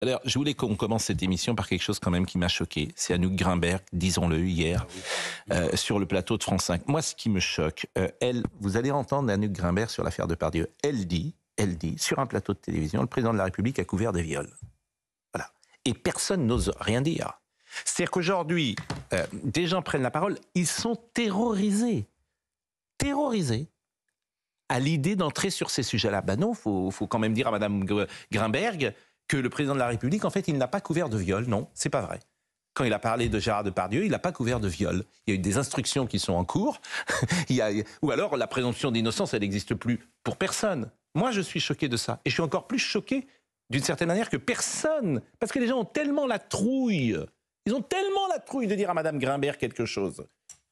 Alors, je voulais qu'on commence cette émission par quelque chose quand même qui m'a choqué. C'est Anouk Grimbert, disons-le, hier, sur le plateau de France 5. Moi, ce qui me choque, vous allez entendre Anouk Grimbert sur l'affaire Depardieu. Elle dit, sur un plateau de télévision, le président de la République a couvert des viols. Voilà. Et personne n'ose rien dire. C'est-à-dire qu'aujourd'hui, des gens prennent la parole, ils sont terrorisés. Terrorisés à l'idée d'entrer sur ces sujets-là. Ben non, faut quand même dire à Madame Grimberg que le président de la République, en fait, il n'a pas couvert de viol. Non, c'est pas vrai. Quand il a parlé de Gérard Depardieu, il n'a pas couvert de viol. Il y a eu des instructions qui sont en cours. Ou alors, la présomption d'innocence, elle n'existe plus pour personne. Moi, je suis choqué de ça. Et je suis encore plus choqué, d'une certaine manière, que personne... Parce que les gens ont tellement la trouille. Ils ont tellement la trouille de dire à Madame Grimbert quelque chose.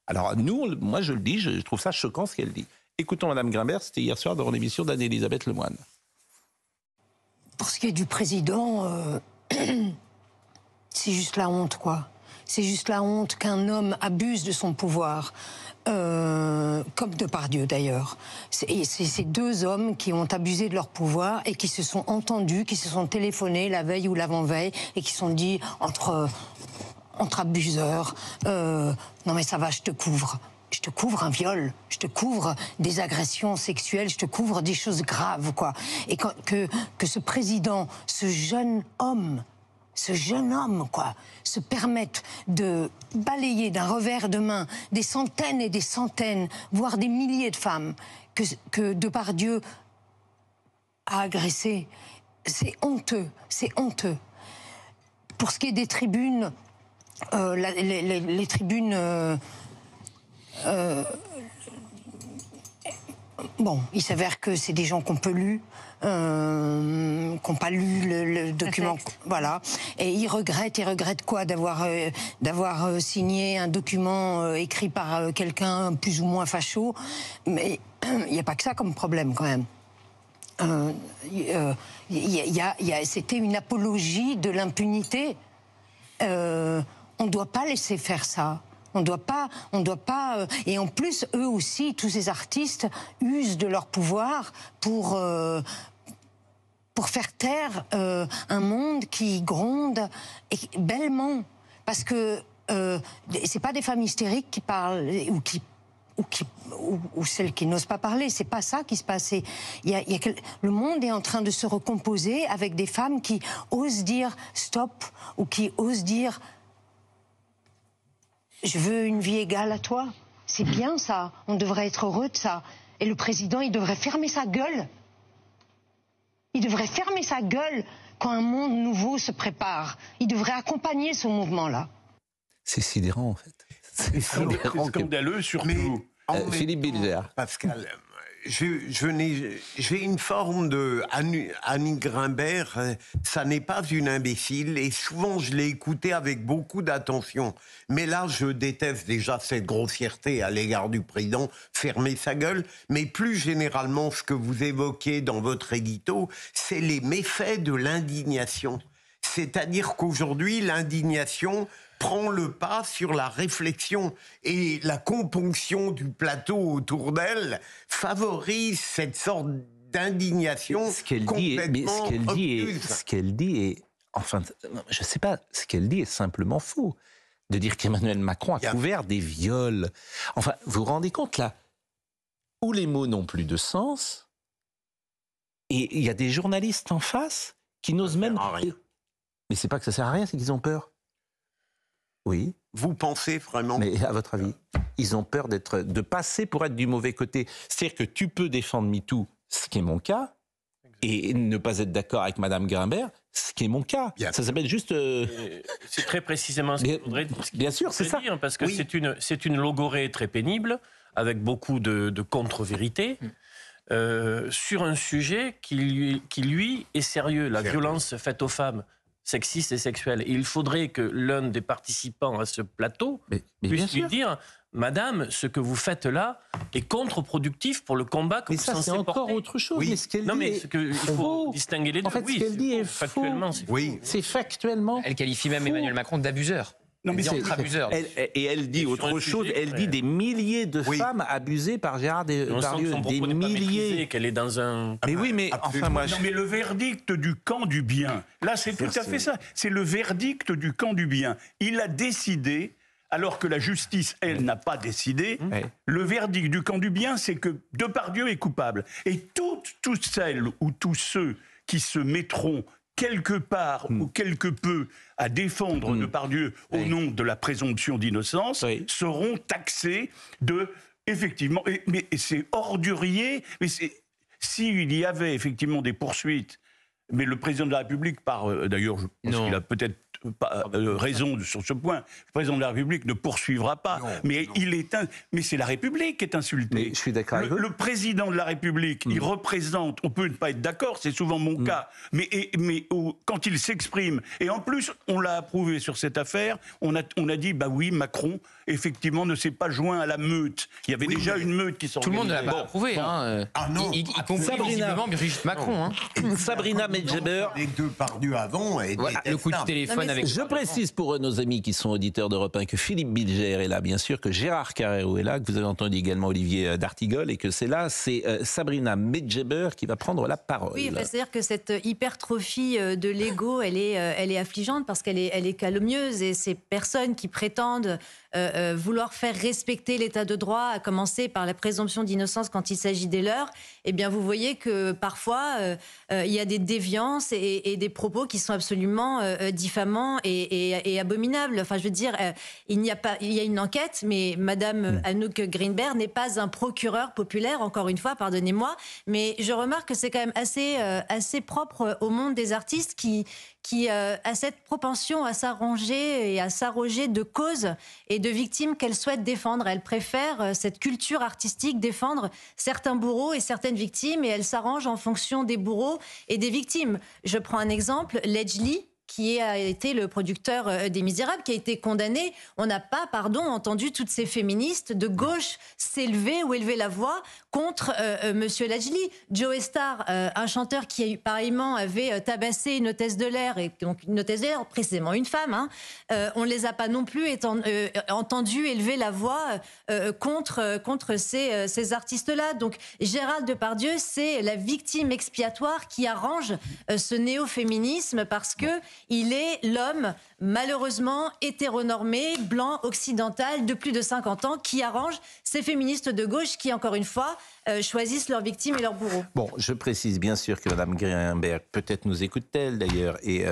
Alors, moi, je le dis, je trouve ça choquant ce qu'elle dit. Écoutons Madame Grimbert, c'était hier soir dans l'émission d'Anne-Elisabeth Lemoine. Pour ce qui est du président, c'est juste la honte, quoi. C'est juste la honte qu'un homme abuse de son pouvoir, comme Depardieu d'ailleurs. C'est ces deux hommes qui ont abusé de leur pouvoir et qui se sont entendus, qui se sont téléphonés la veille ou l'avant-veille et qui se sont dit entre abuseurs, non mais ça va, je te couvre. Je te couvre un viol, je te couvre des agressions sexuelles, je te couvre des choses graves, quoi. Et que ce président, ce jeune homme, quoi, se permette de balayer d'un revers de main des centaines et des centaines, voire des milliers de femmes que Depardieu a agressées, c'est honteux, c'est honteux. Pour ce qui est des tribunes, les tribunes... bon, il s'avère que c'est des gens qui n'ont pas lu le document, voilà. Et ils regrettent quoi, d'avoir signé un document écrit par quelqu'un plus ou moins facho. Mais il n'y a pas que ça comme problème quand même. C'était une apologie de l'impunité. On ne doit pas laisser faire ça. On doit pas. Et en plus, eux aussi, tous ces artistes usent de leur pouvoir pour faire taire un monde qui gronde et bellement, parce que c'est pas des femmes hystériques qui parlent ou celles qui n'osent pas parler. C'est pas ça qui se passe. Le monde est en train de se recomposer avec des femmes qui osent dire stop ou qui osent dire je veux une vie égale à toi. C'est bien ça. On devrait être heureux de ça. Et le président, il devrait fermer sa gueule. Il devrait fermer sa gueule quand un monde nouveau se prépare. Il devrait accompagner ce mouvement-là. C'est sidérant, en fait. C'est scandaleux, surtout. Philippe Bilger. Pascal, j'ai une forme de... Annie Grimbert, ça n'est pas une imbécile, et souvent je l'ai écoutée avec beaucoup d'attention. Mais là, je déteste déjà cette grossièreté à l'égard du président, fermer sa gueule. Mais plus généralement, ce que vous évoquez dans votre édito, c'est les méfaits de l'indignation. C'est-à-dire qu'aujourd'hui, l'indignation prend le pas sur la réflexion, et la componction du plateau autour d'elle favorise cette sorte d'indignation complètement obtuse. Ce qu'elle dit est, enfin, je sais pas, ce qu'elle dit est simplement faux. De dire qu'Emmanuel Macron a couvert des viols. Enfin, vous vous rendez compte là, où les mots n'ont plus de sens, et il y a des journalistes en face qui n'osent même... Mais c'est pas que ça sert à rien, c'est qu'ils ont peur. Oui. Vous pensez vraiment... Mais à votre avis, ils ont peur de passer pour être du mauvais côté. C'est-à-dire que tu peux défendre MeToo, ce qui est mon cas, et ne pas être d'accord avec Madame Grimbert, ce qui est mon cas. Ça s'appelle juste... C'est très précisément ce qu'il faudrait dire. Bien sûr, c'est ça. Parce que c'est une logorée très pénible, avec beaucoup de contre-vérités, sur un sujet qui, lui, est sérieux. La violence faite aux femmes, sexiste et sexuelle. Et il faudrait que l'un des participants à ce plateau puisse lui dire « Madame, ce que vous faites là est contre-productif pour le combat que vous êtes censé porter. » c'est encore autre chose. Oui. Mais ce qu'elle dit il faut distinguer les deux. En fait, ce qu'elle dit est faux. Factuellement, c'est faux. C'est factuellement... Elle qualifie même Emmanuel Macron d'abuseur. Non, mais c'est abuseur. Et elle dit autre chose. Elle dit des milliers de femmes abusées par Gérard Depardieu. Des milliers. Qu'elle est dans un. Mais oui, mais enfin moi. Non, mais le verdict du camp du bien. Là, c'est tout à fait ça. C'est le verdict du camp du bien. Il a décidé. Alors que la justice, elle, n'a pas décidé, le verdict du camp du bien, c'est que Depardieu est coupable. Et toutes celles ou tous ceux qui se mettront quelque part ou quelque peu à défendre Depardieu au nom de la présomption d'innocence seront taxés de, effectivement, mais c'est ordurier, mais s'il y avait effectivement des poursuites, mais le président de la République, d'ailleurs, je pense qu'il a peut-être pas raison sur ce point. Le président de la République ne poursuivra pas, mais c'est la République qui est insultée. Mais je suis d'accord avec vous. Le président de la République, il représente. On peut ne pas être d'accord, c'est souvent mon cas, mais quand il s'exprime, et en plus on l'a approuvé sur cette affaire, on a dit bah oui, Macron effectivement ne s'est pas joint à la meute. Il y avait déjà une meute qui s'organisait. Tout le monde ne l'a pas approuvé. Hein. Ah non. Il compris visiblement Brigitte Macron. Hein. Sabrina Medjeber. Les Depardieu avant. Le coup de téléphone avec. Je précise pour nos amis qui sont auditeurs d'Europe 1 que Philippe Bilger est là, bien sûr, que Gérard Carrérou est là, que vous avez entendu également Olivier D'Artigol, et que c'est Sabrina Medjeber qui va prendre la parole. Oui, c'est-à-dire que cette hypertrophie de l'ego, elle est affligeante parce qu'elle est calomnieuse, et ces personnes qui prétendent vouloir faire respecter l'état de droit, à commencer par la présomption d'innocence quand il s'agit des leurs, eh bien vous voyez que parfois il y a des déviances et des propos qui sont absolument diffamants et abominables. Enfin, je veux dire, il y a une enquête, mais Madame Anouk Greenberg n'est pas un procureur populaire, encore une fois, pardonnez-moi, mais je remarque que c'est quand même assez propre au monde des artistes qui a cette propension à s'arranger et à s'arroger de causes et de victimes qu'elle souhaite défendre. Elle préfère, cette culture artistique, défendre certains bourreaux et certaines victimes, et elle s'arrange en fonction des bourreaux et des victimes. Je prends un exemple, Ledgely, qui a été le producteur des Misérables, qui a été condamné. On n'a pas, entendu toutes ces féministes de gauche s'élever ou élever la voix contre Monsieur Ledgely. Joe Starr, un chanteur qui pareillement avait tabassé une hôtesse de l'air, et donc une hôtesse de l'air, précisément une femme, on ne les a pas non plus entendus élever la voix contre ces artistes-là. Donc Gérald Depardieu, c'est la victime expiatoire qui arrange ce néo-féminisme parce que il est l'homme, malheureusement, hétéronormé, blanc, occidental, de plus de 50 ans, qui arrange ces féministes de gauche qui, encore une fois, choisissent leurs victimes et leurs bourreaux. Bon, je précise bien sûr que Mme Greenberg, peut-être nous écoute-t-elle d'ailleurs, et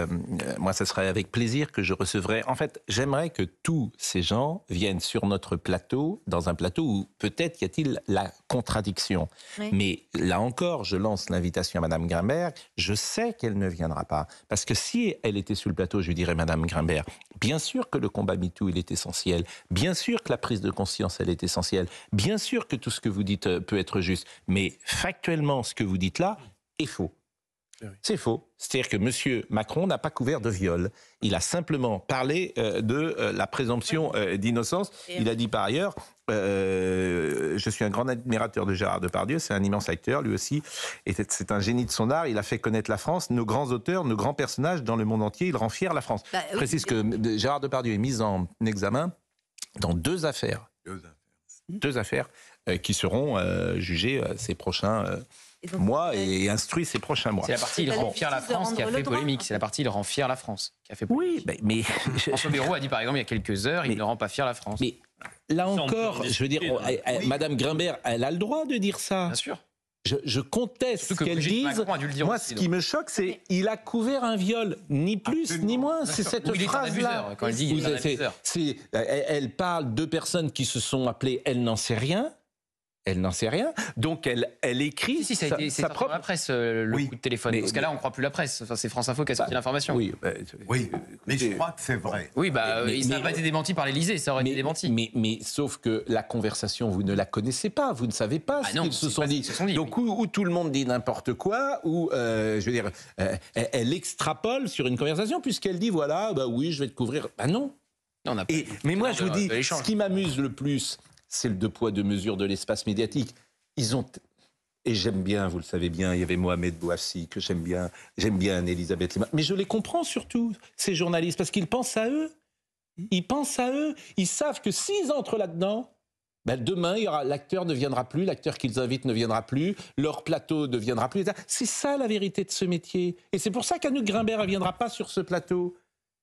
moi, ce serait avec plaisir que je recevrai. En fait, j'aimerais que tous ces gens viennent sur notre plateau, dans un plateau où peut-être y a-t-il la contradiction. Oui. Mais là encore, je lance l'invitation à Mme Greenberg. Je sais qu'elle ne viendra pas, parce que si elle était sur le plateau, je lui dirais, Mme Greenberg, bien sûr que le combat MeToo, il est essentiel. Bien sûr que la prise de conscience, elle est essentielle. Bien sûr que tout ce que vous dites peut être juste. Mais factuellement, ce que vous dites là est faux. Oui. C'est faux. C'est-à-dire que M. Macron n'a pas couvert de viol. Il a simplement parlé de la présomption d'innocence. Il a dit par ailleurs, je suis un grand admirateur de Gérard Depardieu, c'est un immense acteur, lui aussi, et c'est un génie de son art. Il a fait connaître la France, nos grands auteurs, nos grands personnages dans le monde entier. Il rend fier la France. Je précise que Gérard Depardieu est mis en examen dans deux affaires. Deux affaires qui seront jugées ces prochains mois et instruits ces prochains mois. C'est la partie « Il rend fier la France » qui a fait polémique. C'est la partie « Il rend fier la France » qui a fait polémique. Oui, mais François Bayrou a dit par exemple il y a quelques heures, il ne rend pas fier la France. Mais là encore, je veux dire, Madame Greenberg, elle a le droit de dire ça. Bien sûr. Je conteste ce qu'elle dise. Moi, ce qui me choque, c'est qu'il a couvert un viol, ni plus ni moins. C'est cette phrase-là. Quand elle dit qu'il est un abuseur. Elle parle de personnes qui se sont appelées « elle n'en sait rien ». Elle n'en sait rien, donc elle écrit ça a été, sa propre... dans la presse, le coup de téléphone. Parce que là, on ne croit plus la presse. Enfin, c'est France Info qui a sorti l'information. Oui, mais je crois que c'est vrai. Oui, ça n'a pas été démenti par l'Élysée, ça aurait été démenti. Mais sauf que la conversation, vous ne la connaissez pas, vous ne savez pas ce qu'ils se sont dit. Donc, où tout le monde dit n'importe quoi, ou, je veux dire, elle extrapole sur une conversation, puisqu'elle dit, voilà, oui, je vais te couvrir. Non. Mais moi, je vous dis, ce qui m'amuse le plus, c'est le deux poids, deux mesures de l'espace médiatique. Et j'aime bien, vous le savez bien, il y avait Mohamed Bouafsi, que j'aime bien Elisabeth Lima. Mais je les comprends surtout, ces journalistes, parce qu'ils pensent à eux. Ils pensent à eux. Ils savent que s'ils entrent là-dedans, ben demain, l'acteur ne viendra plus, l'acteur qu'ils invitent ne viendra plus, leur plateau ne viendra plus. C'est ça la vérité de ce métier. Et c'est pour ça qu'Anouk Grimbert ne viendra pas sur ce plateau.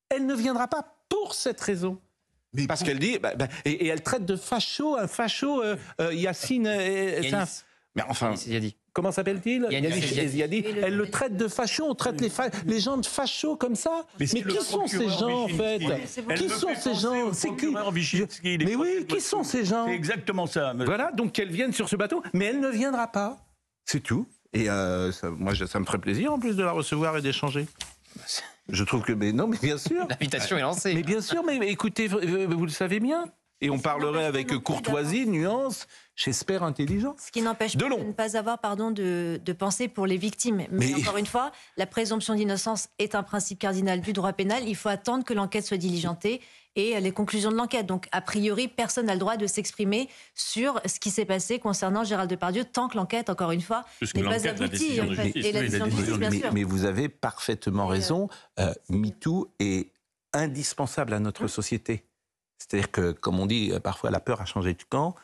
Elle ne viendra pas pour cette raison. Mais parce qu'elle dit, et elle traite de facho, un facho, Yacine. Mais enfin, comment s'appelle-t-il Ziadi. Elle le traite de facho, on traite les gens de facho comme ça. Mais qui sont ces gens en fait? Qui sont ces gens? C'est qui? Mais oui, qui sont ces gens? C'est exactement ça. Voilà, donc qu'elle vienne sur ce bateau, mais elle ne viendra pas. C'est tout. Et moi, ça me ferait plaisir en plus de la recevoir et d'échanger. Je trouve que, mais bien sûr. L'invitation est lancée. Mais bien sûr, mais écoutez, vous le savez bien. Et on parlerait avec courtoisie, nuance, j'espère intelligence. Ce qui n'empêche pas de ne pas avoir de pensée pour les victimes. Mais encore une fois, la présomption d'innocence est un principe cardinal du droit pénal. Il faut attendre que l'enquête soit diligentée et les conclusions de l'enquête. Donc, a priori, personne n'a le droit de s'exprimer sur ce qui s'est passé concernant Gérald Depardieu tant que l'enquête, encore une fois, n'est pas aboutie. Et la décision de justice, bien sûr. Mais vous avez parfaitement raison. MeToo est indispensable à notre société. C'est-à-dire que, comme on dit, parfois la peur a changé de camp.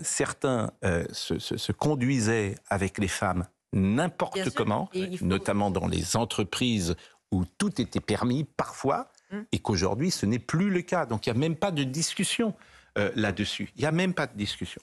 Certains se conduisaient avec les femmes n'importe comment, notamment dans les entreprises où tout était permis parfois, et qu'aujourd'hui ce n'est plus le cas. Donc il n'y a même pas de discussion là-dessus. Il n'y a même pas de discussion.